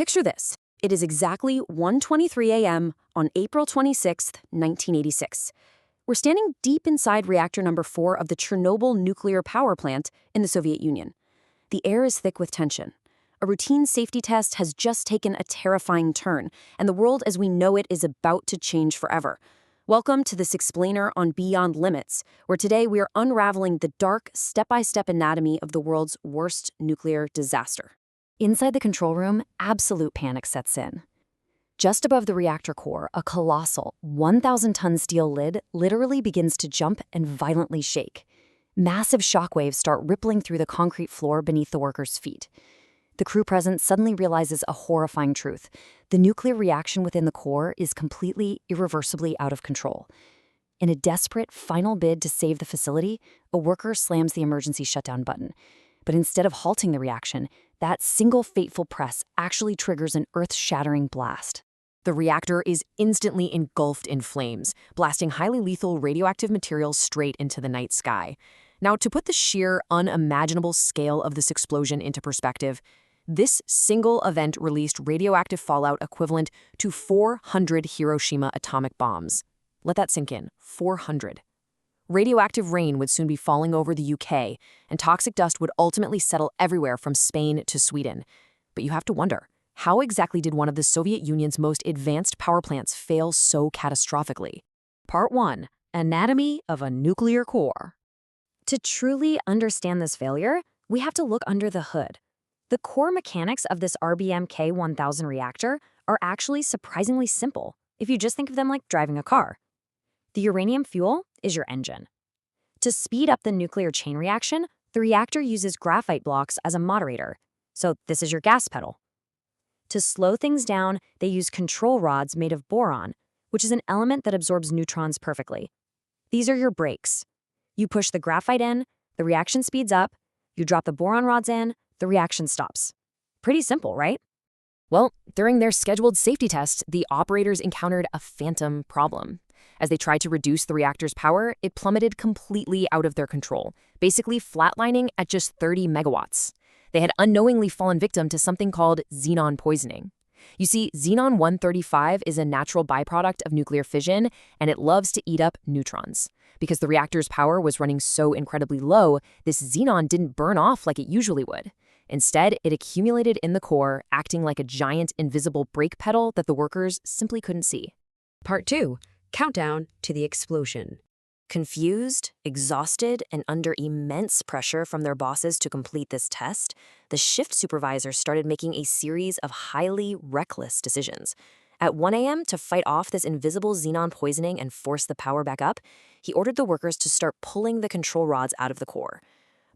Picture this. It is exactly 1:23 a.m. on April 26, 1986. We're standing deep inside reactor number 4 of the Chernobyl Nuclear Power Plant in the Soviet Union. The air is thick with tension. A routine safety test has just taken a terrifying turn, and the world as we know it is about to change forever. Welcome to this explainer on Beyond Limits, where today we are unraveling the dark, step-by-step anatomy of the world's worst nuclear disaster. Inside the control room, absolute panic sets in. Just above the reactor core, a colossal 1,000-ton steel lid literally begins to jump and violently shake. Massive shockwaves start rippling through the concrete floor beneath the workers' feet. The crew present suddenly realizes a horrifying truth. The nuclear reaction within the core is completely, irreversibly out of control. In a desperate, final bid to save the facility, a worker slams the emergency shutdown button. But instead of halting the reaction, that single fateful press actually triggers an earth-shattering blast. The reactor is instantly engulfed in flames, blasting highly lethal radioactive materials straight into the night sky. Now, to put the sheer, unimaginable scale of this explosion into perspective, this single event released radioactive fallout equivalent to 400 Hiroshima atomic bombs. Let that sink in, 400. Radioactive rain would soon be falling over the UK, and toxic dust would ultimately settle everywhere from Spain to Sweden. But you have to wonder, how exactly did one of the Soviet Union's most advanced power plants fail so catastrophically? Part 1. Anatomy of a Nuclear Core. To truly understand this failure, we have to look under the hood. The core mechanics of this RBMK 1000 reactor are actually surprisingly simple if you just think of them like driving a car. The uranium fuel is your engine. To speed up the nuclear chain reaction, the reactor uses graphite blocks as a moderator, so this is your gas pedal. To slow things down, they use control rods made of boron, which is an element that absorbs neutrons perfectly. These are your brakes. You push the graphite in, the reaction speeds up. You drop the boron rods in, the reaction stops. Pretty simple, right? Well, during their scheduled safety test, the operators encountered a phantom problem. As they tried to reduce the reactor's power, it plummeted completely out of their control, basically flatlining at just 30 megawatts. They had unknowingly fallen victim to something called xenon poisoning. You see, xenon-135 is a natural byproduct of nuclear fission, and it loves to eat up neutrons. Because the reactor's power was running so incredibly low, this xenon didn't burn off like it usually would. Instead, it accumulated in the core, acting like a giant invisible brake pedal that the workers simply couldn't see. Part 2. Countdown to the explosion. Confused, exhausted, and under immense pressure from their bosses to complete this test, the shift supervisor started making a series of highly reckless decisions. At 1 a.m., to fight off this invisible xenon poisoning and force the power back up, he ordered the workers to start pulling the control rods out of the core.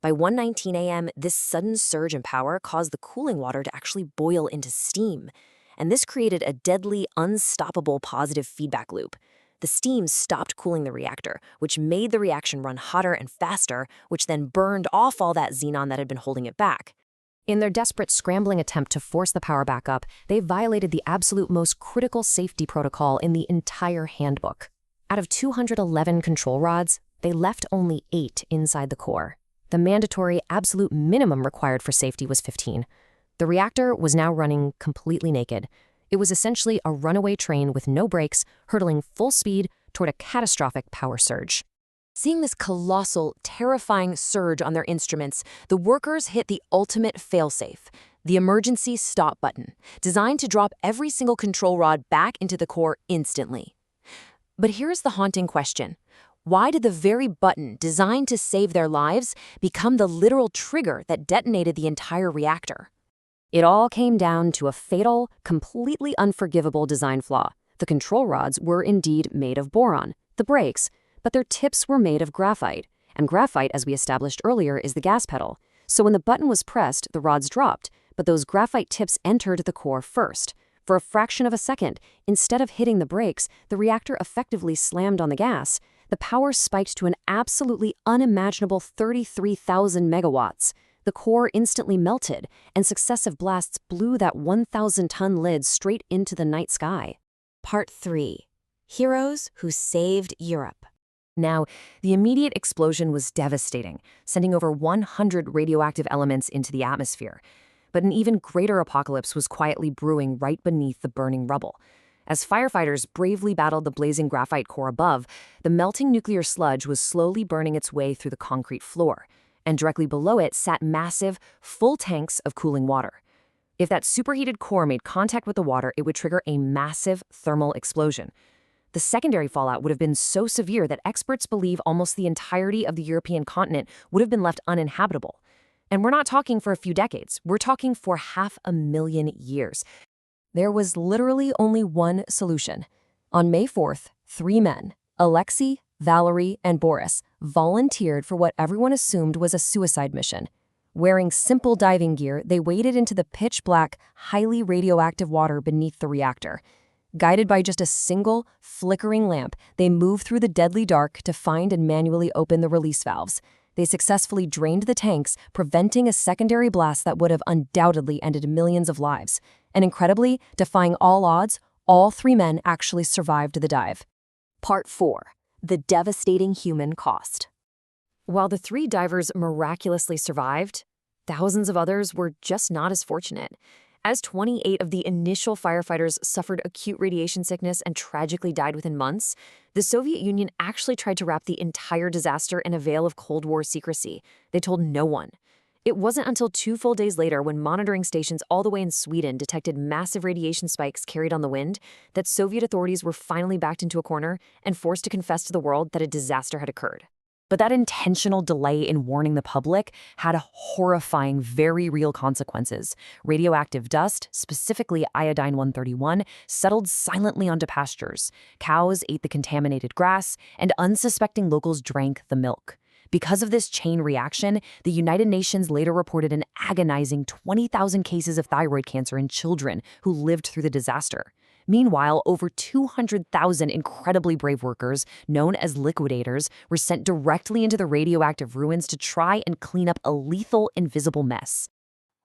By 1:19 a.m., this sudden surge in power caused the cooling water to actually boil into steam, and this created a deadly, unstoppable positive feedback loop. The steam stopped cooling the reactor, which made the reaction run hotter and faster, which then burned off all that xenon that had been holding it back. In their desperate scrambling attempt to force the power back up, they violated the absolute most critical safety protocol in the entire handbook. Out of 211 control rods, they left only 8 inside the core. The mandatory absolute minimum required for safety was 15. The reactor was now running completely naked. It was essentially a runaway train with no brakes, hurtling full speed toward a catastrophic power surge. Seeing this colossal, terrifying surge on their instruments, the workers hit the ultimate failsafe, the emergency stop button, designed to drop every single control rod back into the core instantly. But here's the haunting question. Why did the very button designed to save their lives become the literal trigger that detonated the entire reactor? It all came down to a fatal, completely unforgivable design flaw. The control rods were indeed made of boron, the brakes, but their tips were made of graphite. And graphite, as we established earlier, is the gas pedal. So when the button was pressed, the rods dropped, but those graphite tips entered the core first. For a fraction of a second, instead of hitting the brakes, the reactor effectively slammed on the gas. The power spiked to an absolutely unimaginable 33,000 megawatts. The core instantly melted, and successive blasts blew that 1,000-ton lid straight into the night sky. Part 3. Heroes who saved Europe. Now, the immediate explosion was devastating, sending over 100 radioactive elements into the atmosphere. but an even greater apocalypse was quietly brewing right beneath the burning rubble. As firefighters bravely battled the blazing graphite core above, the melting nuclear sludge was slowly burning its way through the concrete floor, and directly below it sat massive, full tanks of cooling water. If that superheated core made contact with the water, it would trigger a massive thermal explosion. The secondary fallout would have been so severe that experts believe almost the entirety of the European continent would have been left uninhabitable. And we're not talking for a few decades, we're talking for 500,000 years. There was literally only one solution. On May 4th, 3 men, Alexei, Valerie, and Boris, volunteered for what everyone assumed was a suicide mission. Wearing simple diving gear, they waded into the pitch-black, highly radioactive water beneath the reactor. Guided by just a single, flickering lamp, they moved through the deadly dark to find and manually open the release valves. They successfully drained the tanks, preventing a secondary blast that would have undoubtedly ended millions of lives. And incredibly, defying all odds, all 3 men actually survived the dive. Part 4. The devastating human cost. While the 3 divers miraculously survived, thousands of others were just not as fortunate. As 28 of the initial firefighters suffered acute radiation sickness and tragically died within months, the Soviet Union actually tried to wrap the entire disaster in a veil of Cold War secrecy. They told no one. It wasn't until 2 full days later, when monitoring stations all the way in Sweden detected massive radiation spikes carried on the wind, that Soviet authorities were finally backed into a corner and forced to confess to the world that a disaster had occurred. But that intentional delay in warning the public had horrifying, very real consequences. Radioactive dust, specifically iodine-131, settled silently onto pastures. Cows ate the contaminated grass, and unsuspecting locals drank the milk. Because of this chain reaction, the United Nations later reported an agonizing 20,000 cases of thyroid cancer in children who lived through the disaster. Meanwhile, over 200,000 incredibly brave workers, known as liquidators, were sent directly into the radioactive ruins to try and clean up a lethal, invisible mess.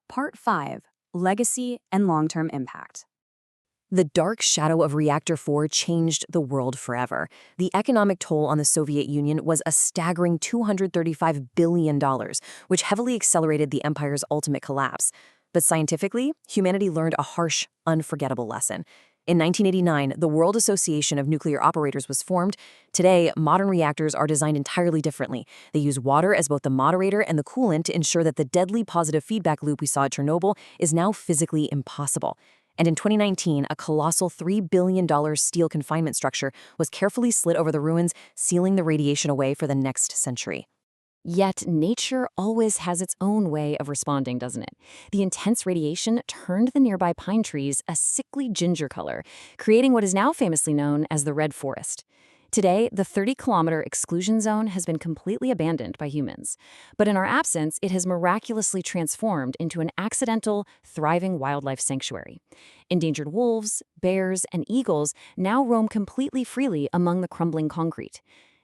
Part 5. Legacy and long-term impact. The dark shadow of Reactor 4 changed the world forever. The economic toll on the Soviet Union was a staggering $235 billion, which heavily accelerated the empire's ultimate collapse. But scientifically, humanity learned a harsh, unforgettable lesson. In 1989, the World Association of Nuclear Operators was formed. Today, modern reactors are designed entirely differently. They use water as both the moderator and the coolant to ensure that the deadly positive feedback loop we saw at Chernobyl is now physically impossible. And in 2019, a colossal $3 billion steel confinement structure was carefully slid over the ruins, sealing the radiation away for the next century. Yet nature always has its own way of responding, doesn't it? The intense radiation turned the nearby pine trees a sickly ginger color, creating what is now famously known as the Red Forest. Today, the 30-kilometer exclusion zone has been completely abandoned by humans. But in our absence, it has miraculously transformed into an accidental, thriving wildlife sanctuary. Endangered wolves, bears, and eagles now roam completely freely among the crumbling concrete.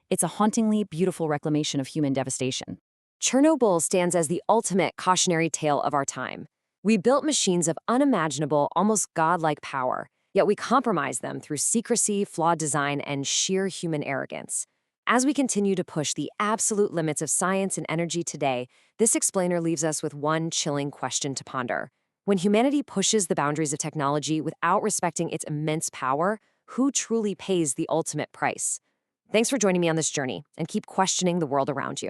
It's a hauntingly beautiful reclamation of human devastation. Chernobyl stands as the ultimate cautionary tale of our time. We built machines of unimaginable, almost godlike power, yet we compromised them through secrecy, flawed design, and sheer human arrogance. As we continue to push the absolute limits of science and energy today, this explainer leaves us with one chilling question to ponder. When humanity pushes the boundaries of technology without respecting its immense power, who truly pays the ultimate price? Thanks for joining me on this journey, and keep questioning the world around you.